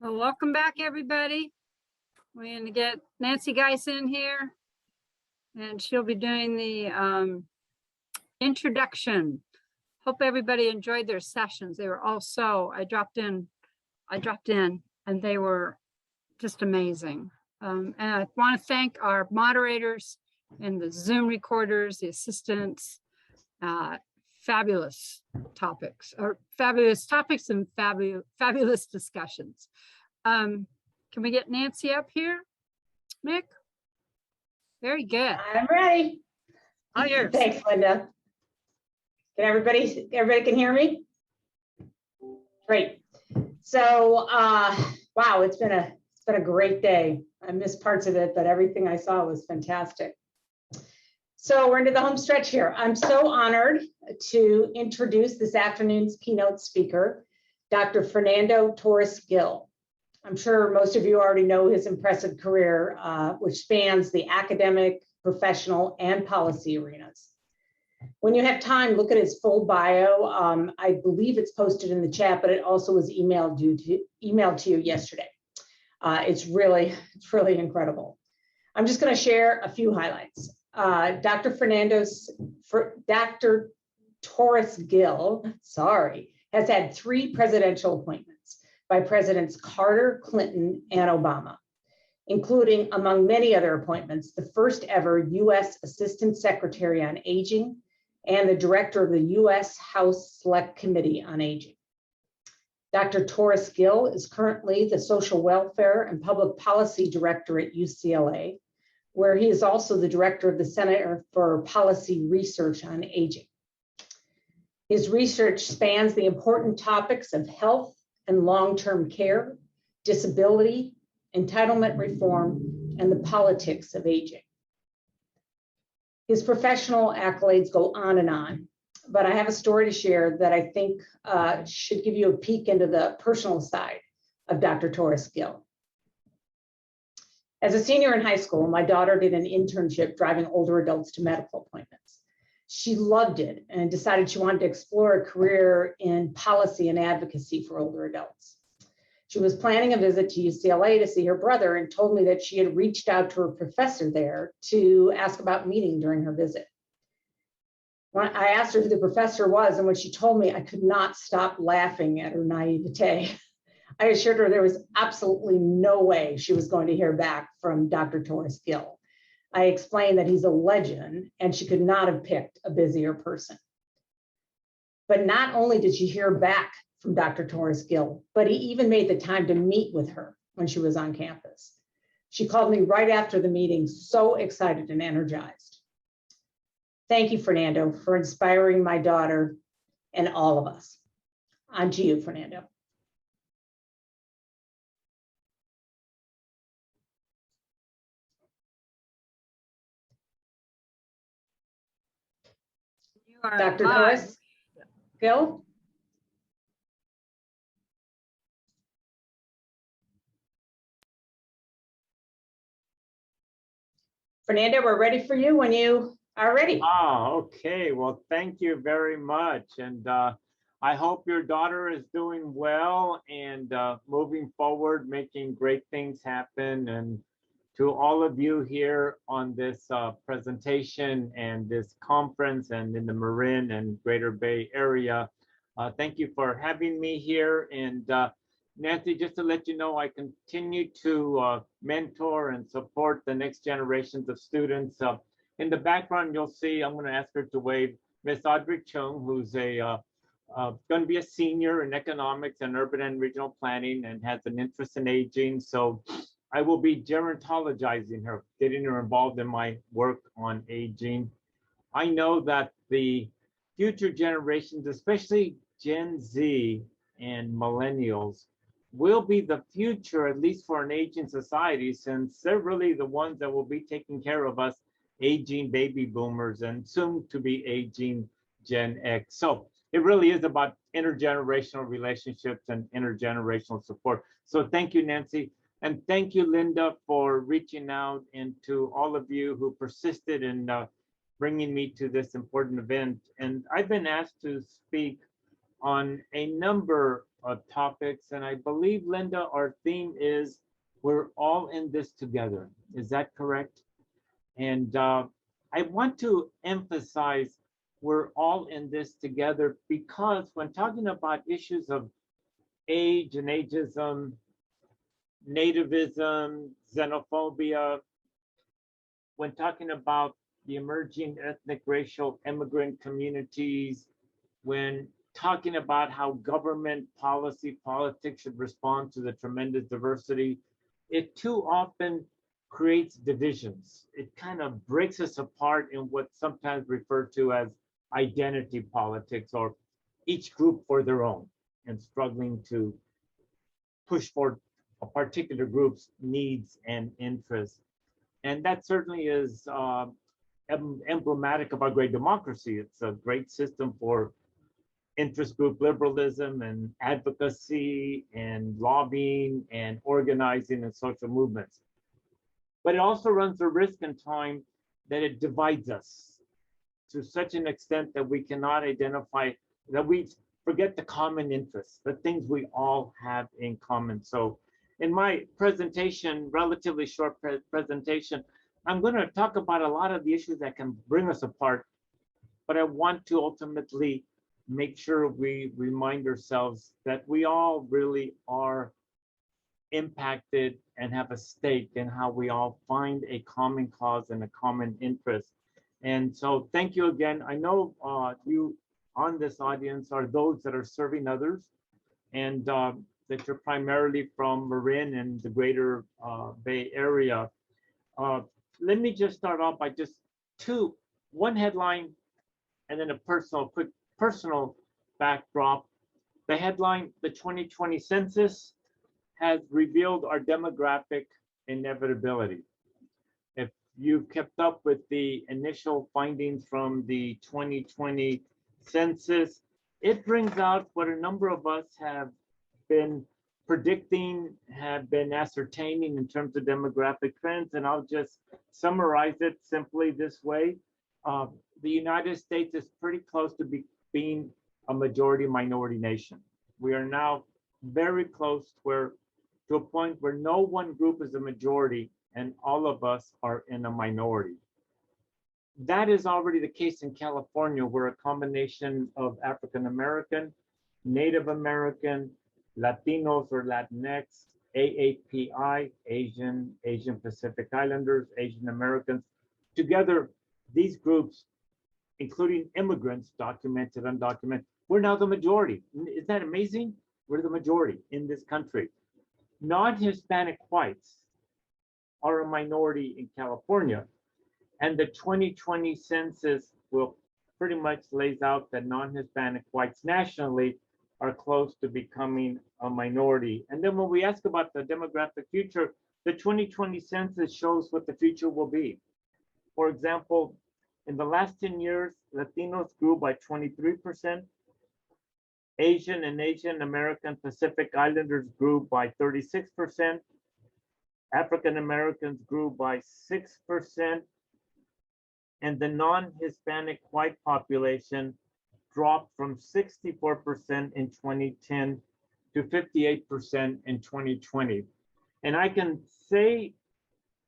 Well, welcome back, everybody. We're going to get Nancy Geis in here, and she'll be doing the introduction. Hope everybody enjoyed their sessions. They were all I dropped in, and they were just amazing. And I want to thank our moderators and the Zoom recorders, the assistants, fabulous topics and fabulous discussions. Can we get Nancy up here, Mick? Very good. I'm ready. All yours. Thanks, Linda. Can everybody can hear me? Great. So, wow, it's been a great day. I missed parts of it, but everything I saw was fantastic. So we're into the home stretch here. I'm so honored to introduce this afternoon's keynote speaker, Dr. Fernando Torres-Gil. I'm sure most of you already know his impressive career, which spans the academic, professional, and policy arenas. When you have time, look at his full bio. I believe it's posted in the chat, but it also was emailed to you yesterday. It's really incredible. I'm just going to share a few highlights. Dr. Torres-Gil, has had 3 presidential appointments by Presidents Carter, Clinton, and Obama, including, among many other appointments, the first ever U.S. Assistant Secretary on Aging and the Director of the U.S. House Select Committee on Aging. Dr. Torres-Gil is currently the Social Welfare and Public Policy Director at UCLA, where he is also the Director of the Center for Policy Research on Aging. His research spans the important topics of health and long-term care, disability, entitlement reform, and the politics of aging. His professional accolades go on, but I have a story to share that I think should give you a peek into the personal side of Dr. Torres-Gil. As a senior in high school, my daughter did an internship driving older adults to medical appointments. She loved it and decided she wanted to explore a career in policy and advocacy for older adults. She was planning a visit to UCLA to see her brother and told me that she had reached out to her professor there to ask about meeting during her visit. When I asked her who the professor was, and when she told me, I could not stop laughing at her naivete. I assured her there was absolutely no way she was going to hear back from Dr. Torres-Gil. I explained that he's a legend and she could not have picked a busier person. But not only did she hear back from Dr. Torres-Gil, but he even made the time to meet with her when she was on campus. She called me right after the meeting, so excited and energized. Thank you, Fernando, for inspiring my daughter and all of us. On to you, Fernando. Dr. Torres-Gil? Fernando, we're ready for you when you are ready. Okay. Well, thank you very much. And I hope your daughter is doing well and moving forward, making great things happen. And to all of you here on this presentation and this conference and in the Marin and Greater Bay Area, thank you for having me here. And Nancy, just to let you know, I continue to mentor and support the next generations of students. In the background, you'll see, I'm going to ask her to wave, Miss Audrey Chung, who's going to be a senior in economics and urban and regional planning and has an interest in aging. So I will be gerontologizing her, getting her involved in my work on aging. I know that the future generations, especially Gen Z and millennials, will be the future, at least for an aging society, since they're really the ones that will be taking care of us aging baby boomers and soon to be aging Gen X. So it really is about intergenerational relationships and intergenerational support. So thank you, Nancy. And thank you, Linda, for reaching out, and to all of you who persisted in bringing me to this important event. And I've been asked to speak on a number topics. And I believe, Linda, our theme is we're all in this together. Is that correct? And I want to emphasize we're all in this together because when talking about issues of age and ageism, nativism, xenophobia, when talking about the emerging ethnic, racial, immigrant communities, when talking about how government policy, politics should respond to the tremendous diversity, it too often creates divisions. It kind of breaks us apart in what's sometimes referred to as identity politics, or each group for their own and struggling to push for a particular group's needs and interests. And that certainly is emblematic of our great democracy. It's a great system for interest group liberalism and advocacy and lobbying and organizing and social movements. But it also runs the risk in time that it divides us to such an extent that we cannot identify, that we forget the common interests, the things we all have in common. So in my presentation, relatively short presentation, I'm going to talk about a lot of the issues that can bring us apart, but I want to ultimately make sure we remind ourselves that we all really are impacted and have a stake in how we all find a common cause and a common interest. And so thank you again. I know you on this audience are those that are serving others, and that you're primarily from Marin and the greater Bay Area. Let me just start off by just one headline and then a quick personal backdrop. The headline, the 2020 census has revealed our demographic inevitability. If you've kept up with the initial findings from the 2020 census, it brings out what a number of us have been predicting, have been ascertaining in terms of demographic trends. And I'll just summarize it simply this way. The United States is pretty close to being a majority minority nation. We are now very close to a point where no one group is a majority and all of us are in a minority. That is already the case in California, where a combination of African American, Native American, Latinos or Latinx, AAPI, Asian Pacific Islanders, Asian Americans, together, these groups, including immigrants, documented, undocumented, we're now the majority. Isn't that amazing? We're the majority in this country. Non-Hispanic whites are a minority in California, and the 2020 census will pretty much lays out that non-Hispanic whites nationally are close to becoming a minority. And then when we ask about the demographic future, the 2020 census shows what the future will be. For example, in the last 10 years, Latinos grew by 23%. Asian and Asian American Pacific Islanders grew by 36%. African Americans grew by 6%. And the non-Hispanic white population dropped from 64% in 2010 to 58% in 2020. And I can say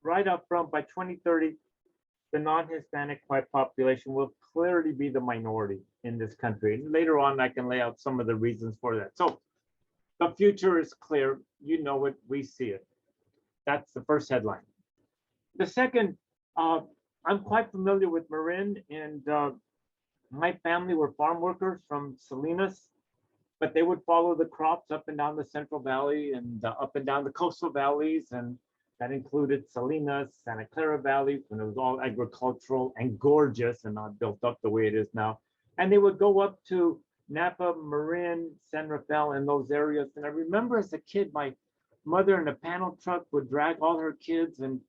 right up front, by 2030, the non-Hispanic white population will clearly be the minority in this country. And later on, I can lay out some of the reasons for that. So the future is clear. You know it, we see it. That's the first headline. The second, I'm quite familiar with Marin, and my family were farm workers from Salinas, but they would follow the crops up and down the Central Valley and up and down the coastal valleys, and that included Salinas, Santa Clara Valley, when it was all agricultural and gorgeous and not built up the way it is now. And they would go up to Napa, Marin, San Rafael, and those areas. And I remember as a kid, my mother in a panel truck would drag all her kids, and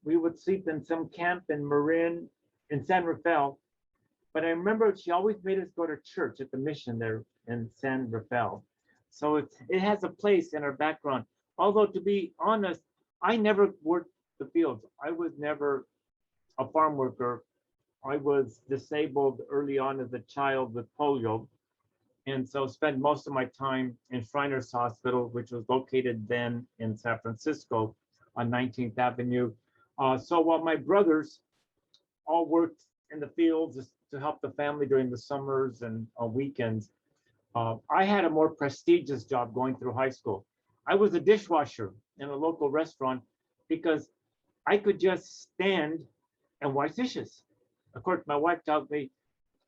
we would sleep in some camp in Marin, in San Rafael. But I remember she always made us go to church at the mission there in San Rafael. So it has a place in our background. Although, to be honest, I never worked the fields. I was never a farm worker. I was disabled early on as a child with polio. And so spent most of my time in Shriners Hospital, which was located then in San Francisco on 19th Avenue. So while my brothers all worked in the fields to help the family during the summers and weekends, I had a more prestigious job going through high school. I was a dishwasher in a local restaurant because I could just stand and wash dishes. Of course, my wife tells me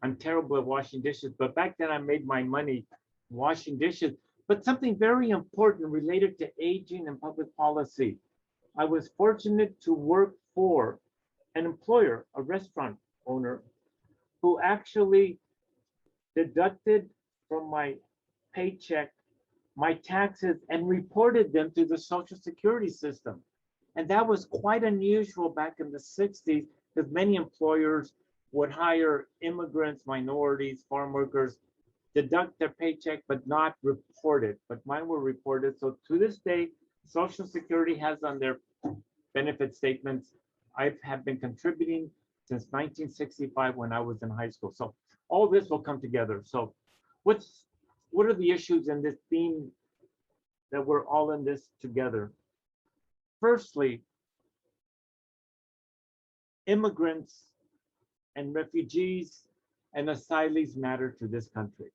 I'm terrible at washing dishes, but back then I made my money washing dishes. But something very important related to aging and public policy. I was fortunate to work for an employer, a restaurant owner, who actually deducted from my paycheck my taxes and reported them to the Social Security system. And that was quite unusual back in the 60s because many employers would hire immigrants, minorities, farm workers, deduct their paycheck, but not report it. But mine were reported. So to this day, Social Security has on their benefit statements, I have been contributing since 1965 when I was in high school. So all this will come together. So what are the issues in this theme that we're all in this together? Firstly, immigrants and refugees and asylees matter to this country.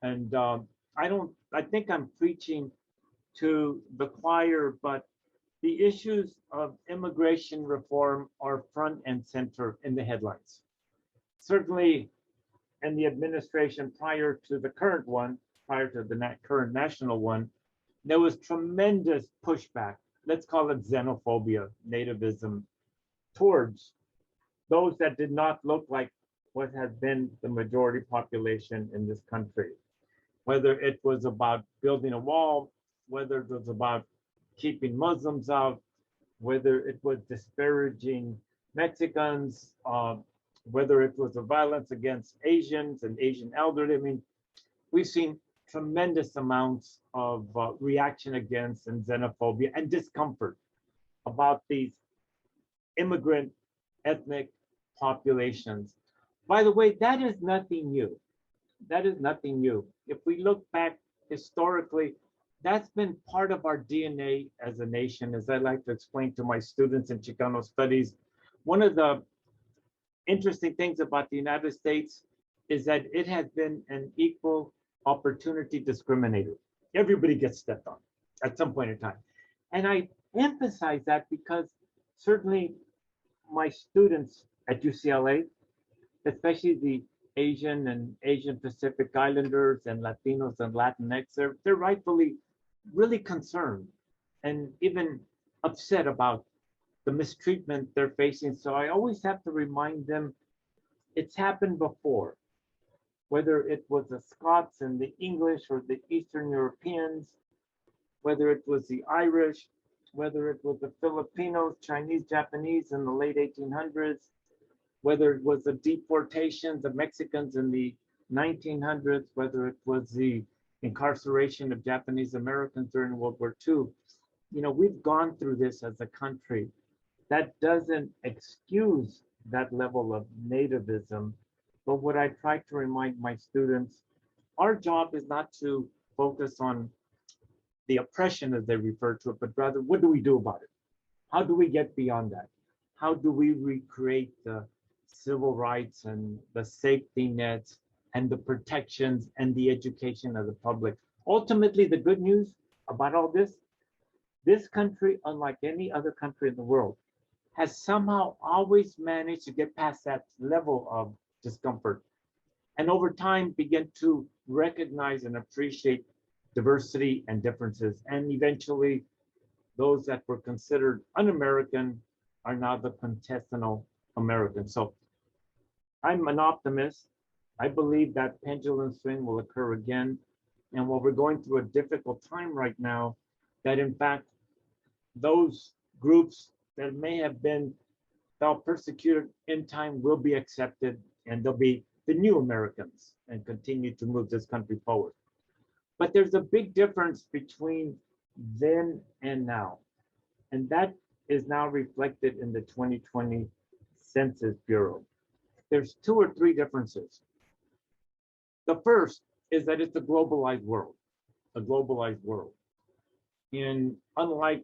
And I think I'm preaching to the choir, but the issues of immigration reform are front and center in the headlines. Certainly in the administration prior to the current one, prior to the current national one, there was tremendous pushback, let's call it xenophobia, nativism, towards those that did not look like what has been the majority population in this country. Whether it was about building a wall, whether it was about keeping Muslims out, whether it was disparaging Mexicans, whether it was the violence against Asians and Asian elderly. I mean, we've seen tremendous amounts of reaction against and xenophobia and discomfort about these immigrant ethnic populations. By the way, that is nothing new. That is nothing new. If we look back historically, that's been part of our DNA as a nation, as I like to explain to my students in Chicano studies. One of the interesting things about the United States is that it has been an equal opportunity discriminator. Everybody gets stepped on at some point in time. And I emphasize that because certainly my students at UCLA, especially the Asian and Asian Pacific Islanders and Latinos and Latinx, they're rightfully really concerned and even upset about the mistreatment they're facing. So I always have to remind them it's happened before, whether it was the Scots and the English or the Eastern Europeans, whether it was the Irish, whether it was the Filipinos, Chinese, Japanese in the late 1800s, whether it was the deportations of Mexicans in the 1900s, whether it was the incarceration of Japanese Americans during World War II. You know, we've gone through this as a country. That doesn't excuse that level of nativism. But what I try to remind my students, our job is not to focus on the oppression as they refer to it, but rather what do we do about it? How do we get beyond that? How do we recreate the civil rights and the safety nets and the protections and the education of the public? Ultimately, the good news about all this country, unlike any other country in the world, has somehow always managed to get past that level of discomfort and over time begin to recognize and appreciate diversity and differences. And eventually, those that were considered un-American are now the quintessential American. So I'm an optimist. I believe that pendulum swing will occur again. And while we're going through a difficult time right now, that in fact, those groups that may have been felt persecuted in time will be accepted, and they'll be the new Americans and continue to move this country forward. But there's a big difference between then and now. And that is now reflected in the 2020 Census Bureau. There's 2 or 3 differences. The first is that it's a globalized world, a globalized world. And unlike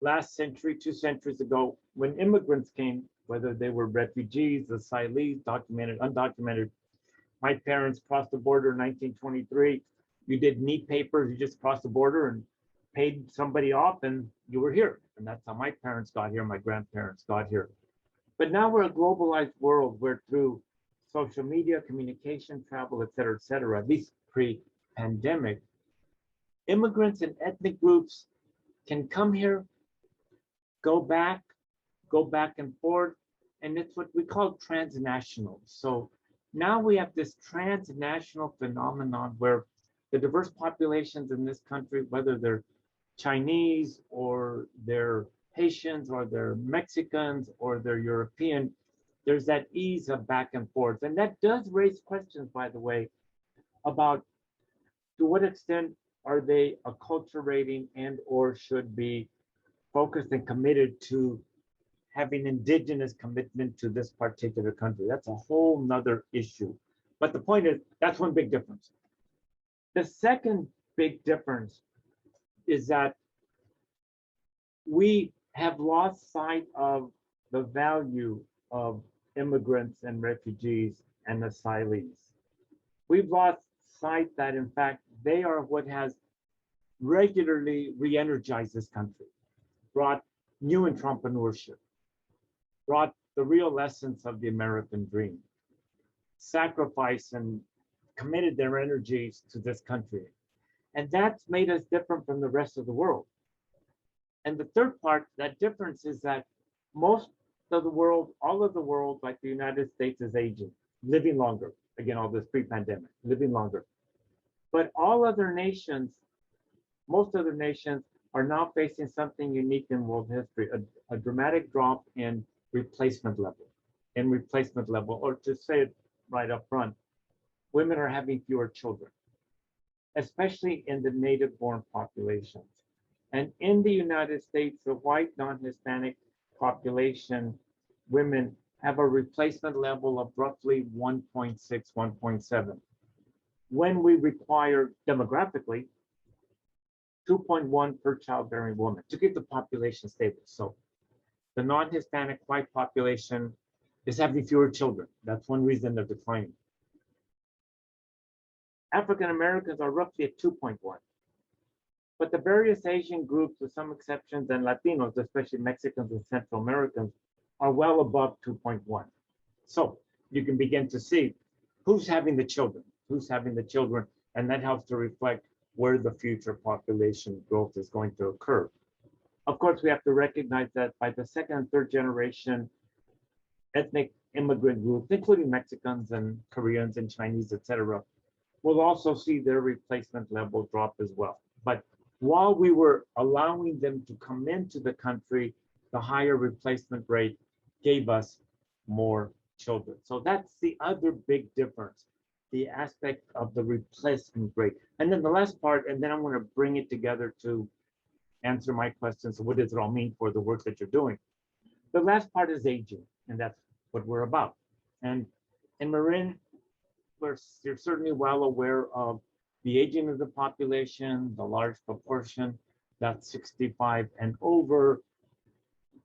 last century, 2 centuries ago, when immigrants came, whether they were refugees, asylees, documented, undocumented, my parents crossed the border in 1923. You did neat papers, you just crossed the border and paid somebody off and you were here. And that's how my parents got here, my grandparents got here. But now we're a globalized world where through social media, communication, travel, et cetera, at least pre-pandemic, immigrants and ethnic groups can come here, go back and forth, and it's what we call transnational. So now we have this transnational phenomenon where the diverse populations in this country, whether they're Chinese or they're Haitians or they're Mexicans or they're European, there's that ease of back and forth. And that does raise questions, by the way, about to what extent are they acculturating and or should be focused and committed to having indigenous commitment to this particular country. That's a whole nother issue. But the point is, that's one big difference. The second big difference is that we have lost sight of the value of immigrants and refugees and asylees. We've lost sight that, in fact, they are what has regularly re-energized this country, brought new entrepreneurship, brought the real essence of the American dream, sacrificed and committed their energies to this country. And that's made us different from the rest of the world. And the third part, that difference is that most of the world, all of the world, like the United States, is aging, living longer. Again, all this pre-pandemic, living longer. But all other nations, most other nations are now facing something unique in world history, a dramatic drop in replacement level, or to say it right up front, women are having fewer children, especially in the native-born populations. And in the United States, the white non-Hispanic population, women have a replacement level of roughly 1.6, 1.7. When we require demographically 2.1 per childbearing woman to keep the population stable. So the non-Hispanic white population is having fewer children. That's one reason they're declining. African Americans are roughly at 2.1. But the various Asian groups, with some exceptions, and Latinos, especially Mexicans and Central Americans, are well above 2.1. So you can begin to see who's having the children, and that helps to reflect where the future population growth is going to occur. Of course, we have to recognize that by the second and third generation, ethnic immigrant groups, including Mexicans and Koreans and Chinese, et cetera, will also see their replacement level drop as well. But while we were allowing them to come into the country, the higher replacement rate gave us more children. So that's the other big difference, the aspect of the replacement rate. And then the last part, and then I'm going to bring it together to answer my questions. So what does it all mean for the work that you're doing? The last part is aging, and that's what we're about. And in Marin, you're certainly well aware of the aging of the population, the large proportion that's 65 and over,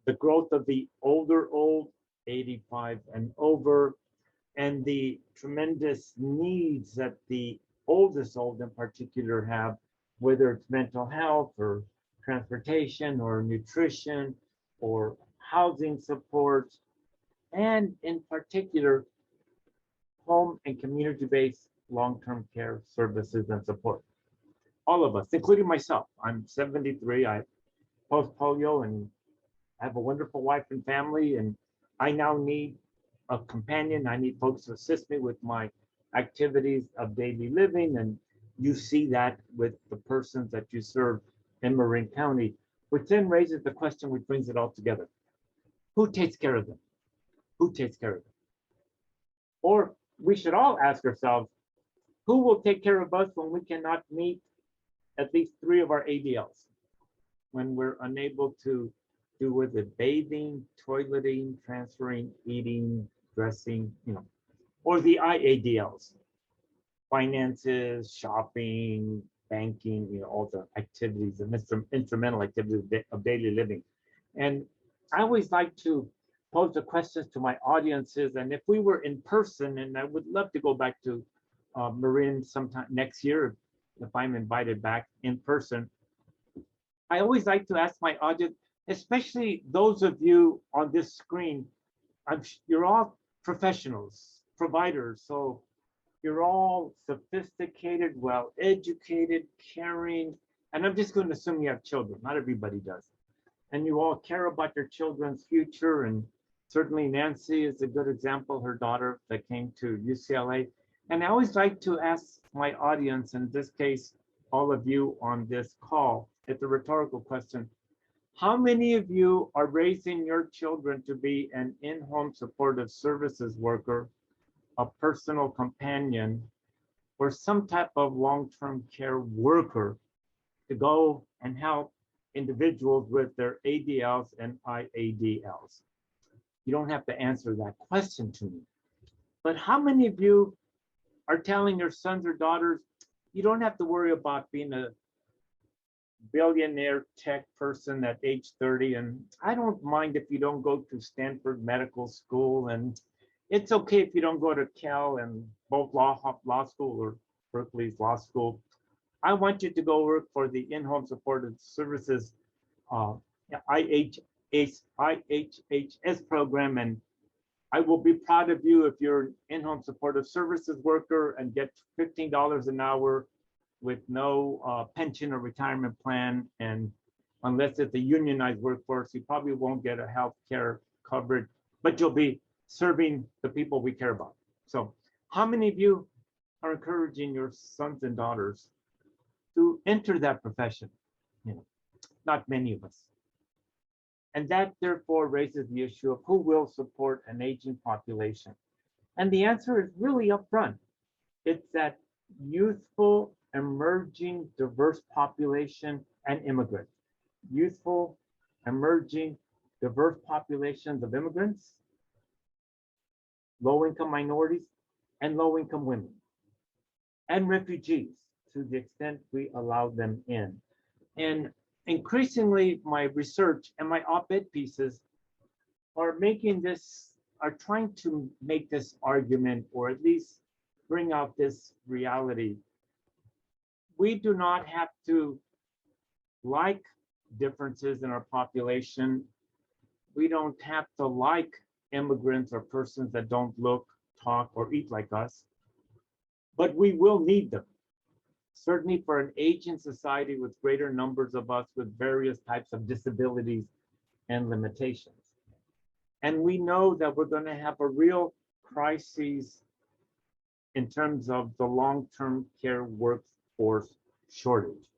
the growth of the older old, 85 and over, and the tremendous needs that the oldest old in particular have, whether it's mental health or transportation or nutrition or housing support, and in particular, home and community-based long-term care services and support. All of us, including myself. I'm 73, I post-polio and have a wonderful wife and family, and I now need a companion. I need folks to assist me with my activities of daily living, and you see that with the persons that you serve in Marin County, which then raises the question, which brings it all together. Who takes care of them? Who takes care of them? Or we should all ask ourselves, who will take care of us when we cannot meet at least 3 of our ADLs? When we're unable to do with it bathing, toileting, transferring, eating, dressing, or the IADLs. finances, shopping, banking, all the activities, the instrumental activities of daily living. And I always like to pose the questions to my audiences. And if we were in person, and I would love to go back to Marin sometime next year, if I'm invited back in person, I always like to ask my audience, especially those of you on this screen, you're all professionals, providers, so you're all sophisticated, well-educated, caring, and I'm just going to assume you have children. Not everybody does. And you all care about your children's future, and certainly Nancy is a good example, her daughter that came to UCLA. And I always like to ask my audience, in this case, all of you on this call, it's a rhetorical question. How many of you are raising your children to be an in-home supportive services worker, a personal companion, or some type of long-term care worker to go and help individuals with their ADLs and IADLs? You don't have to answer that question to me. But how many of you are telling your sons or daughters, you don't have to worry about being a billionaire tech person at age 30, and I don't mind if you don't go to Stanford Medical School, and it's okay if you don't go to Cal and both law school or Berkeley's law school. I want you to go work for the in-home supportive services IHHS program, and I will be proud of you if you're an in-home supportive services worker and get $15 an hour with no pension or retirement plan. And unless it's a unionized workforce, you probably won't get a health care coverage, but you'll be serving the people we care about. So how many of you are encouraging your sons and daughters to enter that profession? Not many of us. And that therefore raises the issue of who will support an aging population. And the answer is really upfront. It's that youthful, emerging, diverse population and immigrants. Youthful, emerging, diverse populations of immigrants, low-income minorities, and low-income women, and refugees to the extent we allow them in. And increasingly, my research and my op-ed pieces are trying to make this argument, or at least bring out this reality. We do not have to like differences in our population. We don't have to like immigrants or persons that don't look, talk, or eat like us, but we will need them. Certainly for an aging society with greater numbers of us with various types of disabilities and limitations. And we know that we're going to have a real crisis in terms of the long-term care workforce shortage.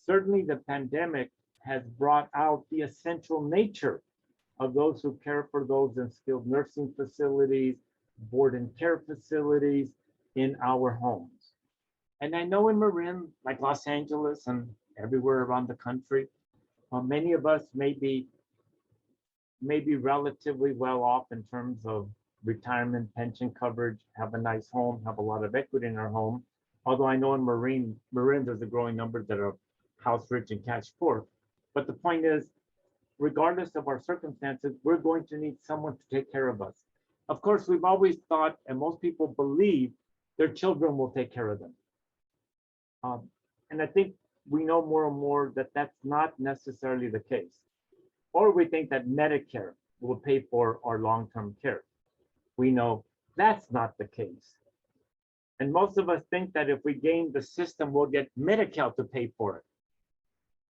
Certainly the pandemic has brought out the essential nature of those who care for those in skilled nursing facilities, board and care facilities, in our homes. And I know in Marin, like Los Angeles and everywhere around the country, many of us may be relatively well off in terms of retirement, pension coverage, have a nice home, have a lot of equity in our home. Although I know in Marin there's a growing number that are house rich and cash poor. But the point is, regardless of our circumstances, we're going to need someone to take care of us. Of course, we've always thought, and most people believe, their children will take care of them. And I think we know more and more that that's not necessarily the case. Or we think that Medicare will pay for our long-term care. We know that's not the case. And most of us think that if we game the system, we'll get Medi-Cal to pay for it.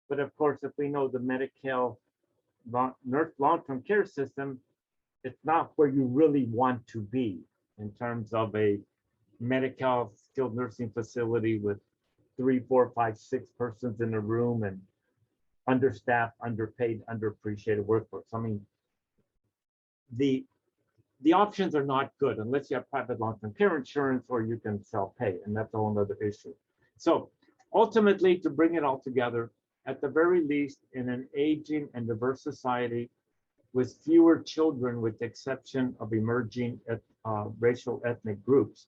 But of course, if we know the Medi-Cal long-term care system, it's not where you really want to be in terms of a Medi-Cal skilled nursing facility with 3, 4, 5, 6 persons in a room and understaffed, underpaid, underappreciated workforce. I mean, the options are not good unless you have private long-term care insurance or you can self-pay, and that's a whole other issue. So ultimately, to bring it all together, at the very least, in an aging and diverse society with fewer children, with the exception of emerging racial ethnic groups,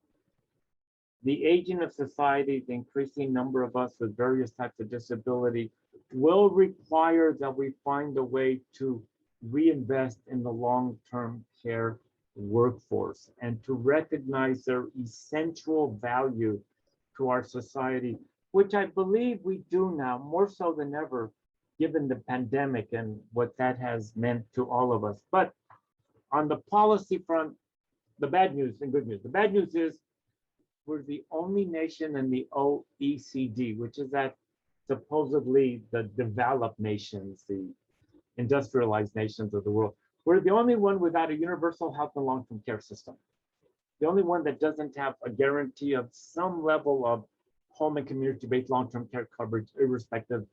The aging of society, the increasing number of us with various types of disability will require that we find a way to reinvest in the long-term care workforce and to recognize their essential value to our society, which I believe we do now more so than ever, given the pandemic and what that has meant to all of us. But on the policy front, the bad news and good news. The bad news is we're the only nation in the OECD, which is that supposedly the developed nations, the industrialized nations of the world. We're the only one without a universal health and long-term care system. The only one that doesn't have a guarantee of some level of home and community-based long-term care coverage, irrespective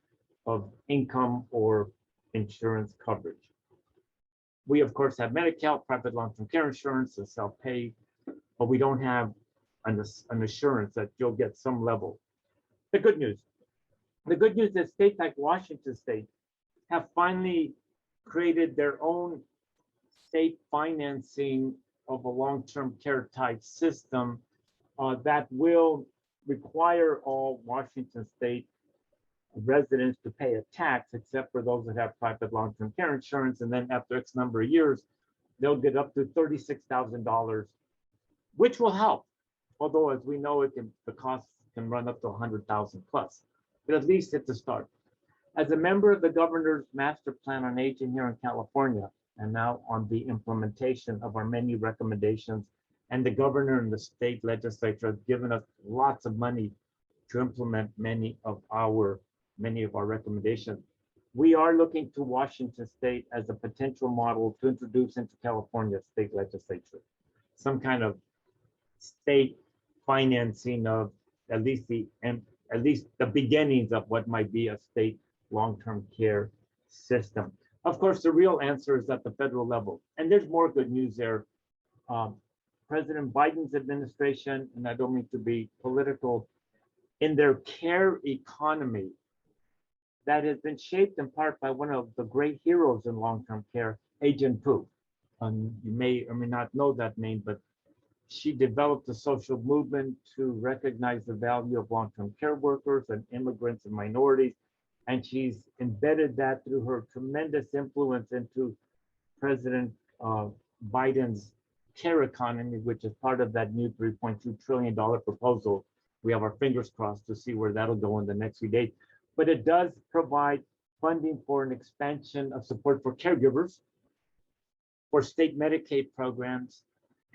of income or insurance coverage. We, of course, have Medi-Cal, private long-term care insurance, and self-pay, but we don't have an assurance that you'll get some level. The good news is states like Washington State have finally created their own state financing of a long-term care type system that will require all Washington State residents to pay a tax, except for those that have private long-term care insurance. And then after X number of years, they'll get up to $36,000, which will help. Although, as we know, the costs can run up to 100,000 plus, but at least it's a start. As a member of the governor's master plan on aging here in California, and now on the implementation of our many recommendations, and the governor and the state legislature have given us lots of money to implement many of our recommendations. We are looking to Washington State as a potential model to introduce into California state legislature, some kind of state financing of at least the beginnings of what might be a state long-term care system. Of course, the real answer is at the federal level, and there's more good news there. President Biden's administration, and I don't mean to be political, in their care economy that has been shaped in part by one of the great heroes in long-term care, Agent Pooh. You may or may not know that name, but she developed a social movement to recognize the value of long-term care workers and immigrants and minorities. And she's embedded that through her tremendous influence into President Biden's care economy, which is part of that new $3.2 trillion proposal. We have our fingers crossed to see where that'll go in the next few days. But it does provide funding for an expansion of support for caregivers, for state Medicaid programs,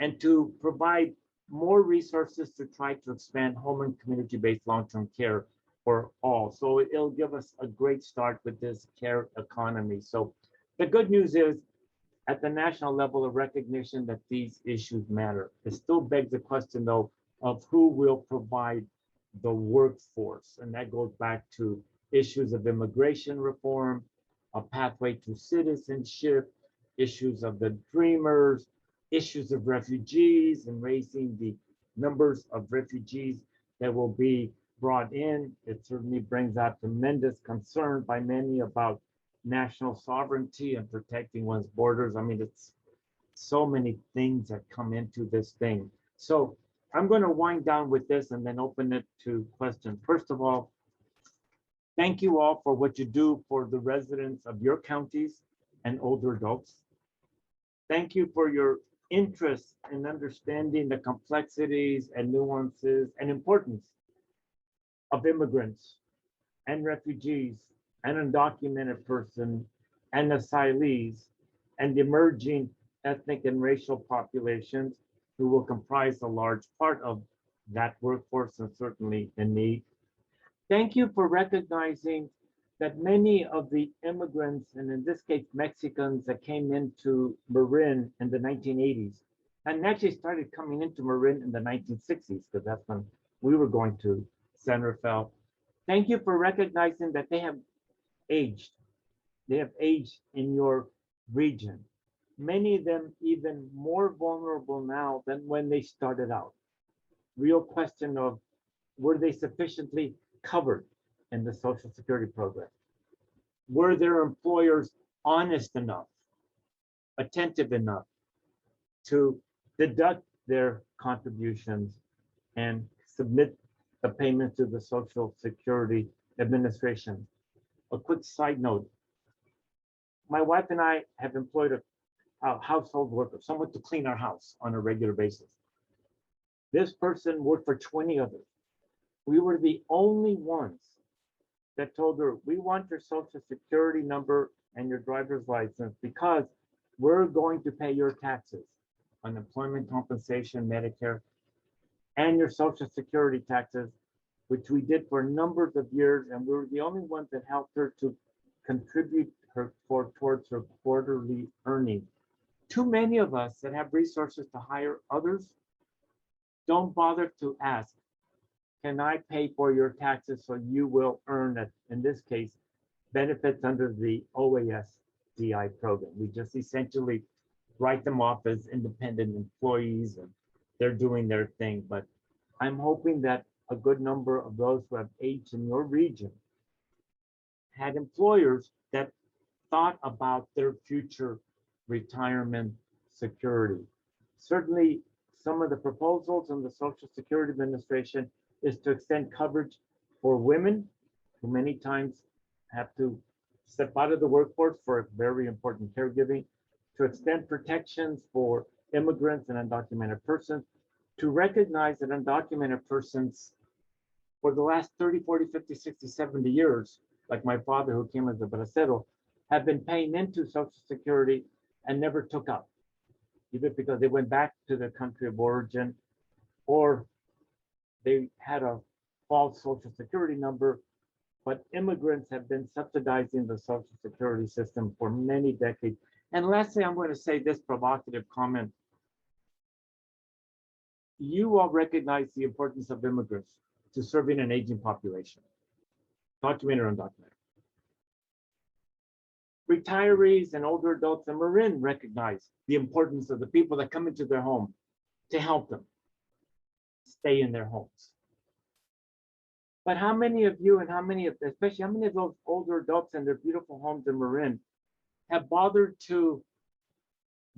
and to provide more resources to try to expand home and community-based long-term care for all. So it'll give us a great start with this care economy. So the good news is, at the national level, of recognition that these issues matter. It still begs the question, though, of who will provide the workforce. And that goes back to issues of immigration reform, a pathway to citizenship, issues of the dreamers, issues of refugees and raising the numbers of refugees that will be brought in. It certainly brings out tremendous concern by many about national sovereignty and protecting one's borders. I mean, it's so many things that come into this thing. So I'm going to wind down with this and then open it to questions. First of all, thank you all for what you do for the residents of your counties and older adults. Thank you for your interest in understanding the complexities and nuances and importance of immigrants and refugees and undocumented person and asylees and emerging ethnic and racial populations who will comprise a large part of that workforce and certainly the need. Thank you for recognizing that many of the immigrants, and in this case, Mexicans that came into Marin in the 1980s, and actually started coming into Marin in the 1960s, because that's when we were going to San Rafael. Thank you for recognizing that they have aged. They have aged in your region. Many of them even more vulnerable now than when they started out. Real question of, were they sufficiently covered in the Social Security program? Were their employers honest enough, attentive enough to deduct their contributions and submit the payments to the Social Security Administration. A quick side note. My wife and I have employed a household worker, someone to clean our house on a regular basis. This person worked for 20 others. We were the only ones that told her, we want your Social Security number and your driver's license because we're going to pay your taxes, unemployment compensation, Medicare, and your Social Security taxes, which we did for numbers of years. And we were the only ones that helped her to contribute towards her quarterly earnings. Too many of us that have resources to hire others don't bother to ask, can I pay for your taxes so you will earn, in this case, benefits under the OASDI program? We just essentially write them off as independent employees and they're doing their thing. But I'm hoping that a good number of those who have aged in your region had employers that thought about their future retirement security. Certainly, some of the proposals in the Social Security Administration is to extend coverage for women who many times have to step out of the workforce for very important caregiving, to extend protections for immigrants and undocumented persons, to recognize that undocumented persons for the last 30, 40, 50, 60, 70 years, like my father who came as a bracero, have been paying into Social Security and never took out, either because they went back to their country of origin or they had a false Social Security number. But immigrants have been subsidizing the Social Security system for many decades. And lastly, I'm going to say this provocative comment. You all recognize the importance of immigrants to serving an aging population, documented or undocumented. Retirees and older adults in Marin recognize the importance of the people that come into their home to help them stay in their homes. But how many of you and especially how many of those older adults in their beautiful homes in Marin have bothered to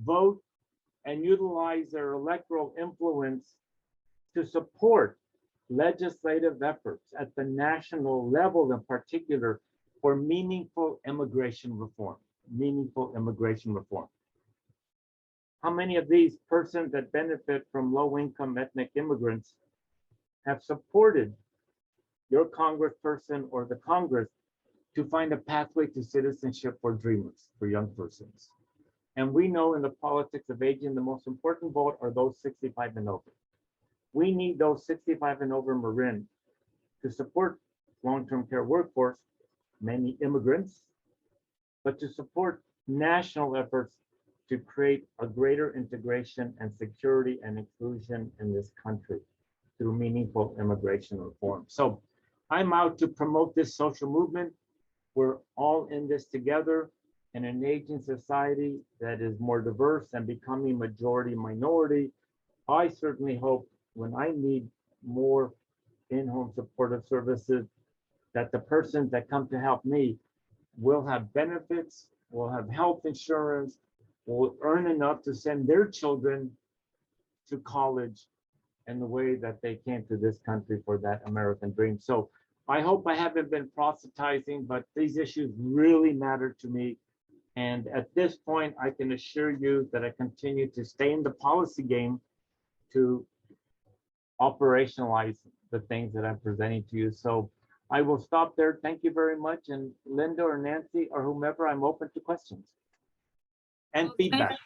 vote and utilize their electoral influence to support legislative efforts at the national level in particular for meaningful immigration reform, How many of these persons that benefit from low-income ethnic immigrants have supported your congressperson or the Congress to find a pathway to citizenship for dreamers, for young persons? And we know in the politics of aging, the most important vote are those 65 and over. We need those 65 and over Marin to support long-term care workforce, many immigrants, but to support national efforts to create a greater integration and security and inclusion in this country through meaningful immigration reform. So I'm out to promote this social movement. We're all in this together in an aging society that is more diverse and becoming majority minority. I certainly hope when I need more in-home supportive services, that the persons that come to help me will have benefits, will have health insurance, will earn enough to send their children to college in the way that they came to this country for that American dream. So I hope I haven't been proselytizing, but these issues really matter to me. And at this point, I can assure you that I continue to stay in the policy game to operationalize the things that I'm presenting to you. So I will stop there. Thank you very much. And Linda or Nancy or whomever, I'm open to questions and feedback.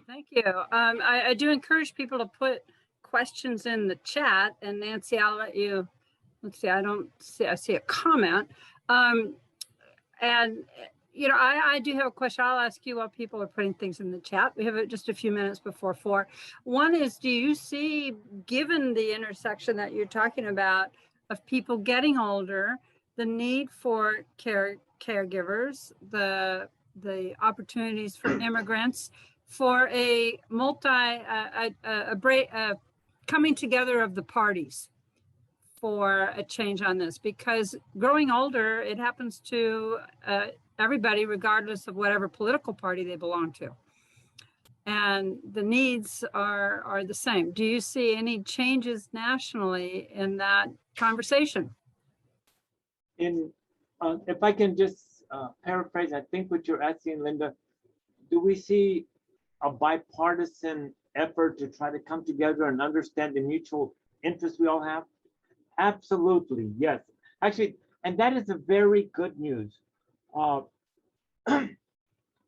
Thank you. I do encourage people to put questions in the chat, and Nancy, I'll let you, let's see, I see a comment. And you know, I do have a question. I'll ask you while people are putting things in the chat. We have just a few minutes before 4. One is, do you see, given the intersection that you're talking about of people getting older, the need for caregivers, the opportunities for immigrants, for a coming together of the parties for a change on this? Because growing older, it happens to everybody, regardless of whatever political party they belong to. and the needs are the same. Do you see any changes nationally in that conversation? If I can just paraphrase, I think what you're asking, Linda, do we see a bipartisan effort to try to come together and understand the mutual interests we all have? Absolutely, yes. Actually, and that is a very good news.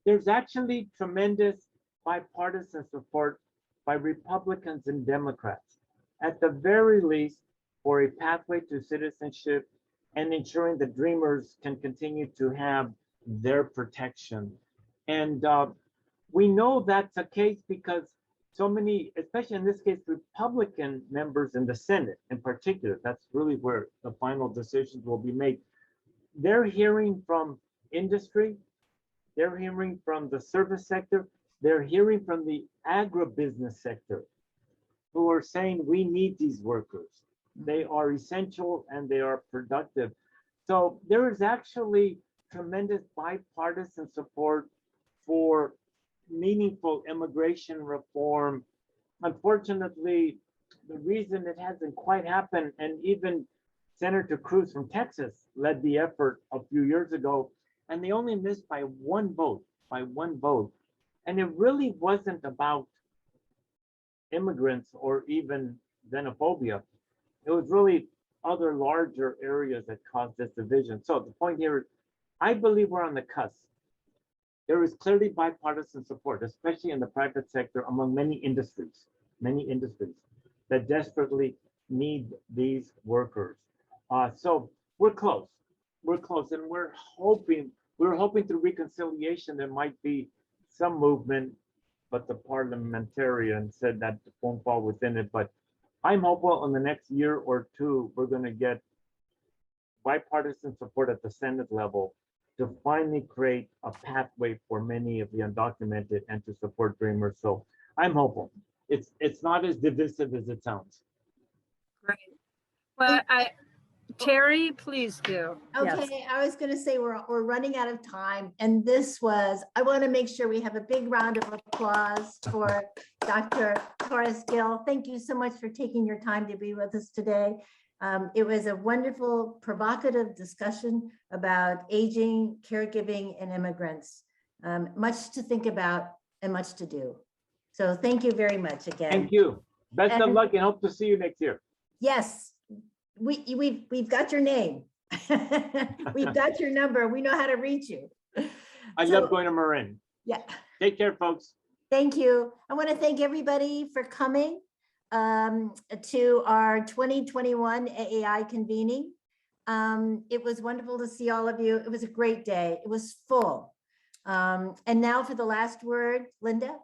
There's actually tremendous bipartisan support by Republicans and Democrats, at the very least, for a pathway to citizenship and ensuring that Dreamers can continue to have their protection. And we know that's the case because so many, especially in this case, Republican members in the Senate in particular, that's really where the final decisions will be made. They're hearing from industry, they're hearing from the service sector, they're hearing from the agribusiness sector, who are saying we need these workers. They are essential and they are productive. So there is actually tremendous bipartisan support for meaningful immigration reform. Unfortunately, the reason it hasn't quite happened, and even Senator Cruz from Texas led the effort a few years ago, and they only missed by one vote, And it really wasn't about immigrants or even xenophobia. It was really other larger areas that caused this division. So the point here is, I believe we're on the cusp. There is clearly bipartisan support, especially in the private sector, among many industries that desperately need these workers. So we're close, and we're hoping through reconciliation there might be some movement, but the parliamentarian said that won't fall within it. But I'm hopeful in the next year or two, we're going to get bipartisan support at the Senate level to finally create a pathway for many of the undocumented and to support Dreamers. So I'm hopeful. It's not as divisive as it sounds. Great. Well, Terry, please do. Okay, Yes. I was going to say we're running out of time, and I want to make sure we have a big round of applause for Dr. Torres-Gil. Thank you so much for taking your time to be with us today. It was a wonderful, provocative discussion about aging, caregiving, and immigrants. Much to think about and much to do. So thank you very much again. Thank you. Best of luck and hope to see you next year. Yes, we've got your name. We've got your number. We know how to reach you. I love going to Marin. Yeah. Take care, folks. Thank you. I want to thank everybody for coming to our 2021 AAI convening. It was wonderful to see all of you. It was a great day. It was full. And now for the last word, Linda.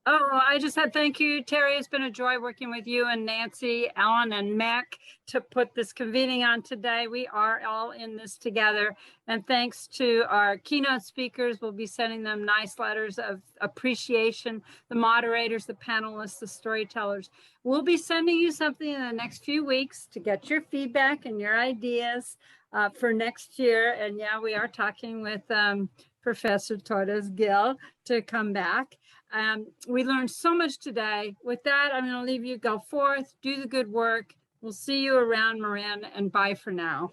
Oh, I just said thank you, Terry. It's been a joy working with you and Nancy, Alan, and Mac to put this convening on today. We are all in this together. And thanks to our keynote speakers, we'll be sending them nice letters of appreciation, the moderators, the panelists, the storytellers. We'll be sending you something in the next few weeks to get your feedback and your ideas for next year. And yeah, we are talking with Professor Torres-Gil to come back. We learned so much today. With that, I'm going to leave you. Go forth, do the good work. We'll see you around Marin, and bye for now.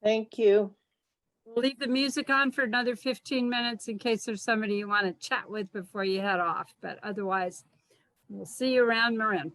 Thank you. We'll leave the music on for another 15 minutes in case there's somebody you want to chat with before you head off. But otherwise, we'll see you around Marin.